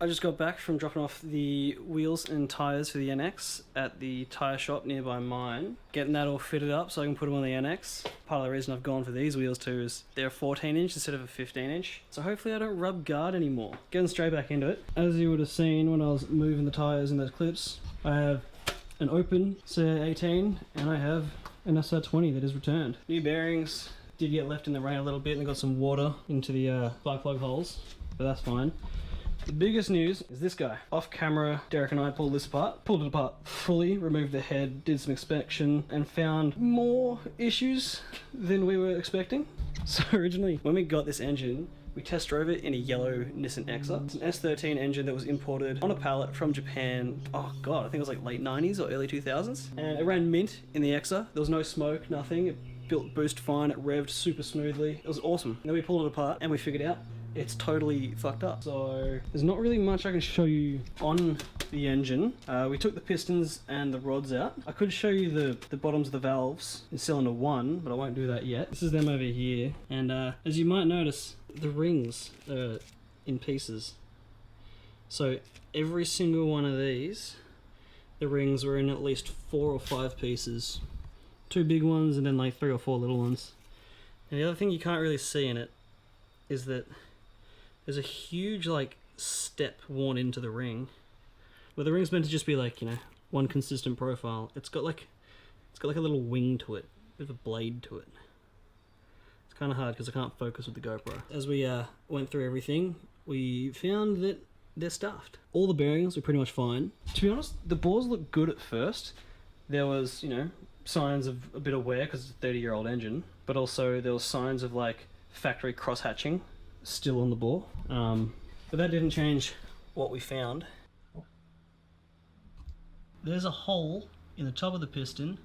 I just got back from dropping off the wheels and tyres for the NX at the tyre shop nearby mine. Getting that all fitted up so I can put them on the NX. Part of the reason I've gone for these wheels too is they're a 14 inch instead of a 15 inch. So hopefully I don't rub guard anymore. Getting straight back into it. As you would have seen when I was moving the tyres in those clips, I have an open CA18 and I have an SR20 that is returned. New bearings did get left in the rain a little bit and got some water into the spark plug holes, but that's fine. The biggest news is this guy. Off camera, Derek and I pulled this apart. Pulled it apart fully, removed the head, did some inspection, and found more issues than we were expecting. So originally, when we got this engine, we test drove it in a yellow Nissan NXR. It's an S13 engine that was imported on a pallet from Japan. Oh god, I think it was like late 90s or early 2000s. And it ran mint in the XR. There was no smoke, nothing. It built boost fine, it revved super smoothly. It was awesome. And then we pulled it apart and we figured out it's totally fucked up. So there's not really much I can show you on the engine. We took the pistons and the rods out. I could show you the bottoms of the valves in cylinder 1, but I won't do that yet. This is them over here. And as you might notice, the rings are in pieces. So every single one of these, the rings were in at least 4 or 5 pieces. 2 big ones and then like 3 or 4 little ones. And the other thing you can't really see in it is that there's a huge like step worn into the ring, where the ring's meant to just be like, you know, one consistent profile. It's got like a little wing to it, a bit of a blade to it. It's kind of hard because I can't focus with the GoPro. As we went through everything, we found that they're stuffed. All the bearings were pretty much fine. To be honest, the bores looked good at first. There was, you know, signs of a bit of wear because it's a 30-year-old engine, but also there was signs of like factory cross-hatching still on the bore, but that didn't change what we found. There's a hole in the top of the piston.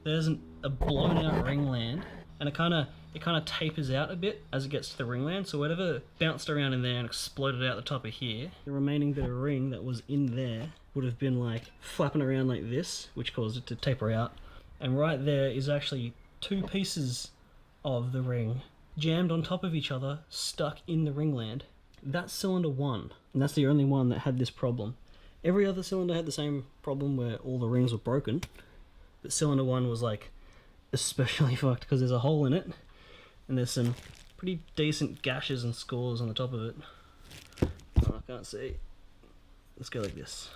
There's a blown out ringland, and it kind of tapers out a bit as it gets to the ringland, so whatever bounced around in there and exploded out the top of here, the remaining bit of ring that was in there would have been like flapping around like this, which caused it to taper out. And right there is actually 2 pieces of the ring jammed on top of each other, stuck in the ringland. That's cylinder 1, and that's the only one that had this problem. Every other cylinder had the same problem where all the rings were broken, but cylinder 1 was like especially fucked because there's a hole in it, and there's some pretty decent gashes and scores on the top of it. Oh, I can't see. Let's go like this.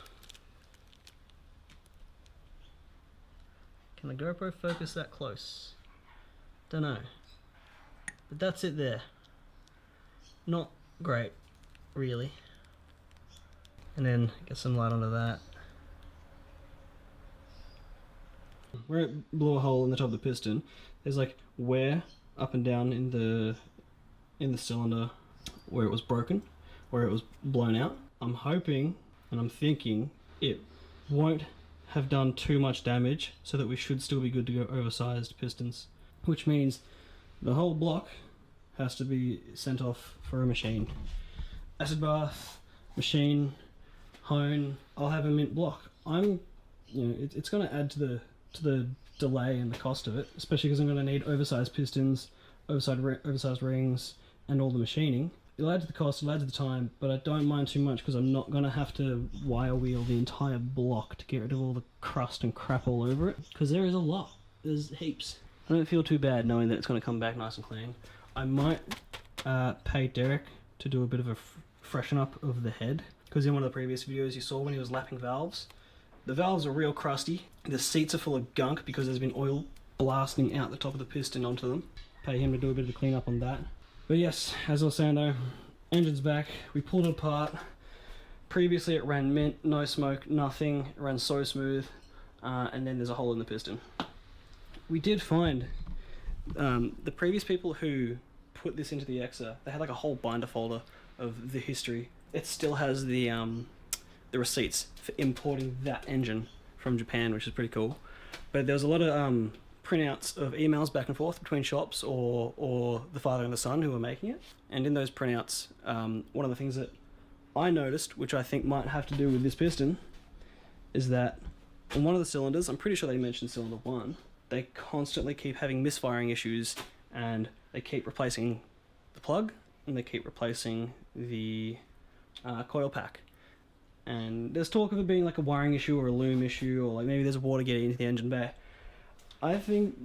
Can the GoPro focus that close? Don't know. But that's it there. Not great, really. And then get some light onto that. Where it blew a hole in the top of the piston, there's like wear up and down in the cylinder where it was broken, where it was blown out. I'm hoping and I'm thinking it won't have done too much damage, so that we should still be good to go oversized pistons, which means the whole block has to be sent off for a machine. Acid bath, machine, hone. I'll have a mint block. It's going to add to the delay and the cost of it, especially because I'm going to need oversized pistons, oversized rings, and all the machining. It'll add to the cost, it'll add to the time, but I don't mind too much because I'm not going to have to wire wheel the entire block to get rid of all the crust and crap all over it, because there is a lot. There's heaps. I don't feel too bad knowing that it's going to come back nice and clean. I might pay Derek to do a bit of a freshen up of the head, because in one of the previous videos you saw when he was lapping valves, the valves are real crusty. The seats are full of gunk because there's been oil blasting out the top of the piston onto them. Pay him to do a bit of the clean up on that. But yes, as I was saying though, engine's back. We pulled it apart. Previously it ran mint, no smoke, nothing. It ran so smooth. And then there's a hole in the piston. We did find the previous people who put this into the XR, they had like a whole binder folder of the history. It still has the receipts for importing that engine from Japan, which is pretty cool. But there was a lot of printouts of emails back and forth between shops or the father and the son who were making it. And in those printouts, one of the things that I noticed, which I think might have to do with this piston, is that on one of the cylinders, I'm pretty sure they mentioned cylinder 1, they constantly keep having misfiring issues, and they keep replacing the plug and they keep replacing the coil pack. And there's talk of it being like a wiring issue or a loom issue, or like maybe there's water getting into the engine bay. I think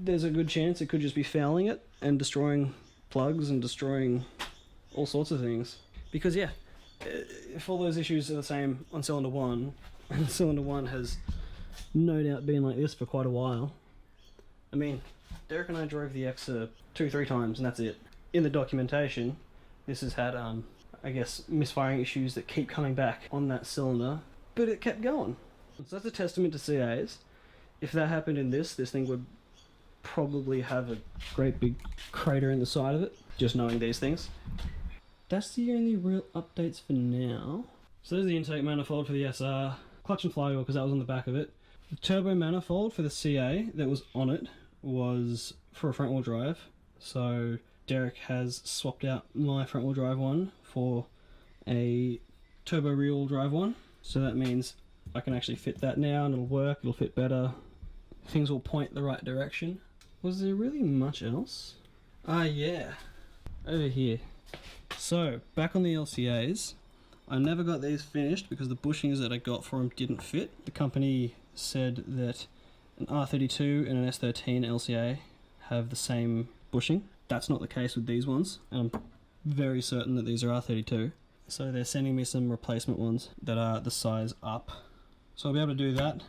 there's a good chance it could just be fouling it and destroying plugs and destroying all sorts of things. Because yeah, if all those issues are the same on cylinder 1, and cylinder 1 has no doubt been like this for quite a while. I mean, Derek and I drove the X 2-3 times and that's it. In the documentation, this has had I guess misfiring issues that keep coming back on that cylinder, but it kept going. So that's a testament to CAs. If that happened in this thing would probably have a great big crater in the side of it, just knowing these things. That's the only real updates for now. So there's the intake manifold for the SR, clutch and flywheel because that was on the back of it. The turbo manifold for the CA that was on it was for a front wheel drive. So Derek has swapped out my front wheel drive one for a turbo rear wheel drive one. So that means I can actually fit that now and it'll work, it'll fit better. Things will point the right direction. Was there really much else? Yeah, over here. So, back on the LCAs, I never got these finished because the bushings that I got for them didn't fit. The company said that an R32 and an S13 LCA have the same bushing. That's not the case with these ones, and I'm very certain that these are R32. So they're sending me some replacement ones that are the size up. So I'll be able to do that,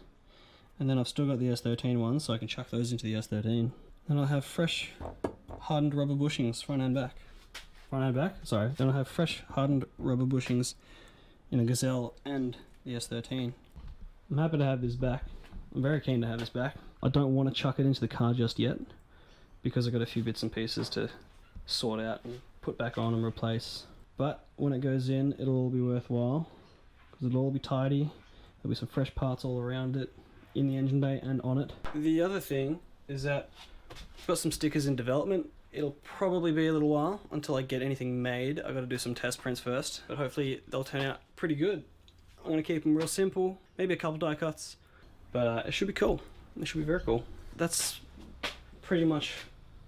and then I've still got the S13 ones, so I can chuck those into the S13. Then I'll have fresh hardened rubber bushings front and back. Front and back? Sorry. Then I'll have fresh hardened rubber bushings in the Gazelle and the S13. I'm happy to have this back. I'm very keen to have this back. I don't want to chuck it into the car just yet because I've got a few bits and pieces to sort out and put back on and replace. But when it goes in, it'll all be worthwhile because it'll all be tidy. There'll be some fresh parts all around it, in the engine bay and on it. The other thing is that I've got some stickers in development. It'll probably be a little while until I get anything made. I've got to do some test prints first, but hopefully they'll turn out pretty good. I'm going to keep them real simple, maybe a couple die cuts, but it should be cool. It should be very cool. That's pretty much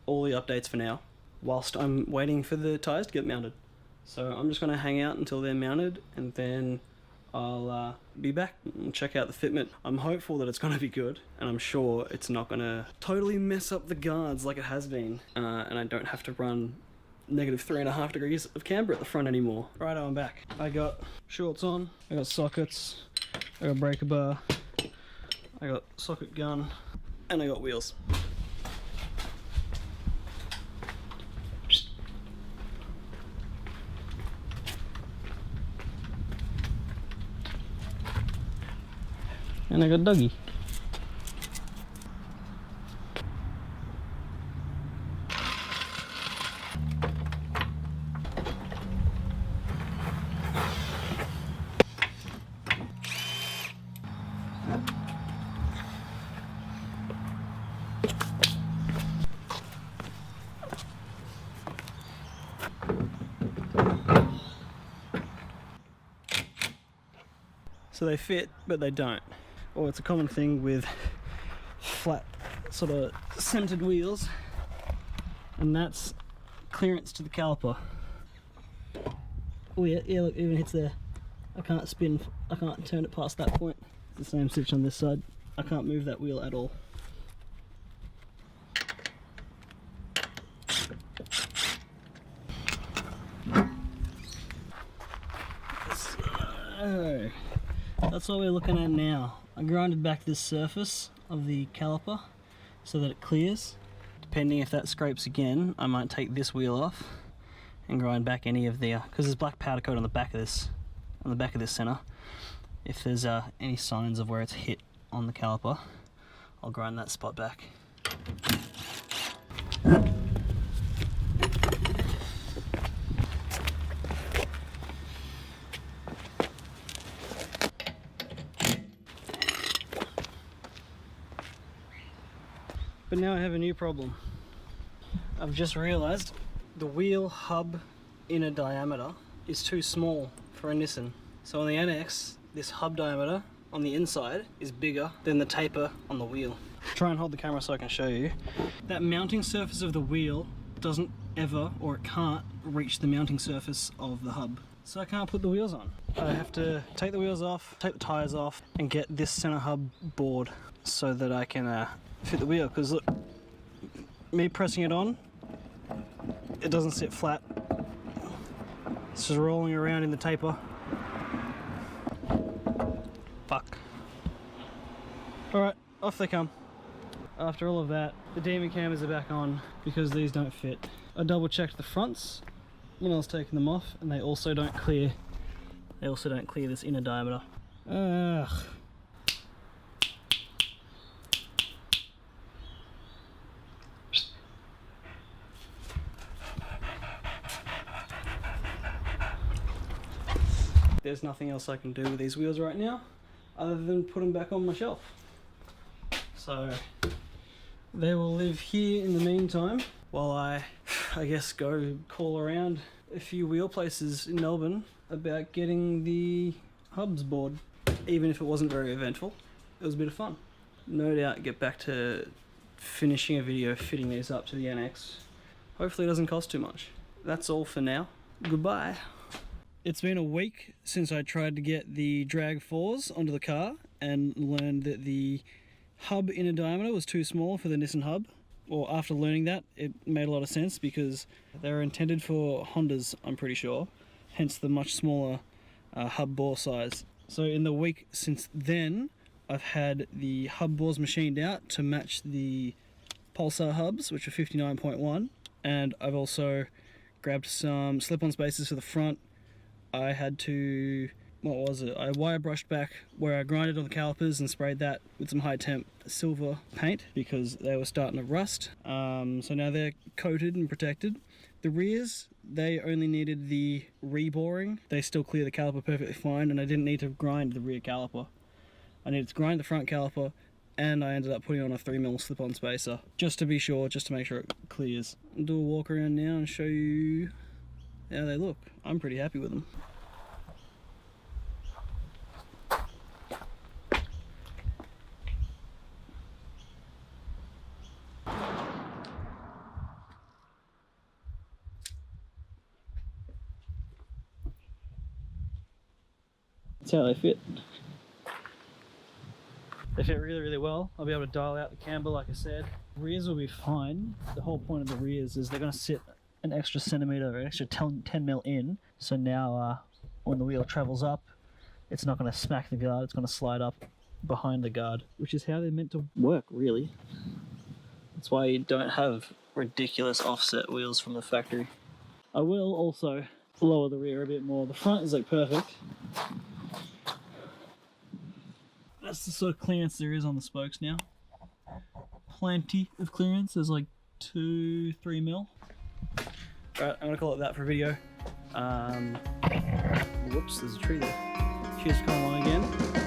all the updates for now, whilst I'm waiting for the tyres to get mounted. So I'm just going to hang out until they're mounted, and then I'll be back and check out the fitment. I'm hopeful that it's going to be good, and I'm sure it's not going to totally mess up the guards like it has been, and I don't have to run -3.5 degrees of camber at the front anymore. Right, I'm back. I got shorts on, I got sockets, I got breaker bar, I got socket gun, and I got wheels. And I got Dougie. So they fit, but they don't. Or it's a common thing with flat, sort of centered wheels, and that's clearance to the caliper. Oh yeah, look, it even hits there. I can't spin, I can't turn it past that point. It's the same switch on this side. I can't move that wheel at all. So, that's what we're looking at now. I grinded back this surface of the caliper so that it clears. Depending if that scrapes again, I might take this wheel off and grind back any of the, because there's black powder coat on the back of this, center. If there's any signs of where it's hit on the caliper, I'll grind that spot back. But now I have a new problem. I've just realized the wheel hub inner diameter is too small for a Nissan. So on the NX, this hub diameter on the inside is bigger than the taper on the wheel. Try and hold the camera so I can show you. That mounting surface of the wheel doesn't ever, or it can't, reach the mounting surface of the hub. So I can't put the wheels on. I have to take the wheels off, take the tyres off, and get this centre hub board so that I can fit the wheel. Because look, me pressing it on, it doesn't sit flat. It's just rolling around in the taper. Fuck. Alright, off they come. After all of that, the Demon cameras are back on because these don't fit. I double checked the fronts when I was taking them off, and they also don't clear. They also don't clear this inner diameter. Ugh. There's nothing else I can do with these wheels right now other than put them back on my shelf. So they will live here in the meantime while I guess go call around a few wheel places in Melbourne about getting the hubs board. Even if it wasn't very eventful, it was a bit of fun. No doubt get back to finishing a video fitting these up to the NX. Hopefully it doesn't cost too much. That's all for now. Goodbye. It's been a week since I tried to get the Drag4s onto the car and learned that the hub inner diameter was too small for the Nissan hub. Well, after learning that, it made a lot of sense because they're intended for Hondas, I'm pretty sure, hence the much smaller hub bore size. So in the week since then, I've had the hub bores machined out to match the Pulsar hubs, which are 59.1, and I've also grabbed some slip-on spacers for the front. I had to, what was it? I wire brushed back where I grinded on the calipers and sprayed that with some high temp silver paint because they were starting to rust. So now they're coated and protected. The rears, they only needed the reboring. They still clear the caliper perfectly fine, and I didn't need to grind the rear caliper. I needed to grind the front caliper, and I ended up putting on a 3mm slip-on spacer just to be sure, just to make sure it clears. I'll do a walk around now and show you how they look. I'm pretty happy with them. That's how they fit. They fit really, really well. I'll be able to dial out the camber like I said. Rears will be fine. The whole point of the rears is they're going to sit an extra centimetre or an extra 10mm in. So now when the wheel travels up, it's not going to smack the guard, it's going to slide up behind the guard, which is how they're meant to work, really. That's why you don't have ridiculous offset wheels from the factory. I will also lower the rear a bit more. The front is like perfect. That's the sort of clearance there is on the spokes now. Plenty of clearance. There's like 2-3mm. Alright, I'm gonna call it that for a video. Whoops, there's a tree there. Cheers for coming along again.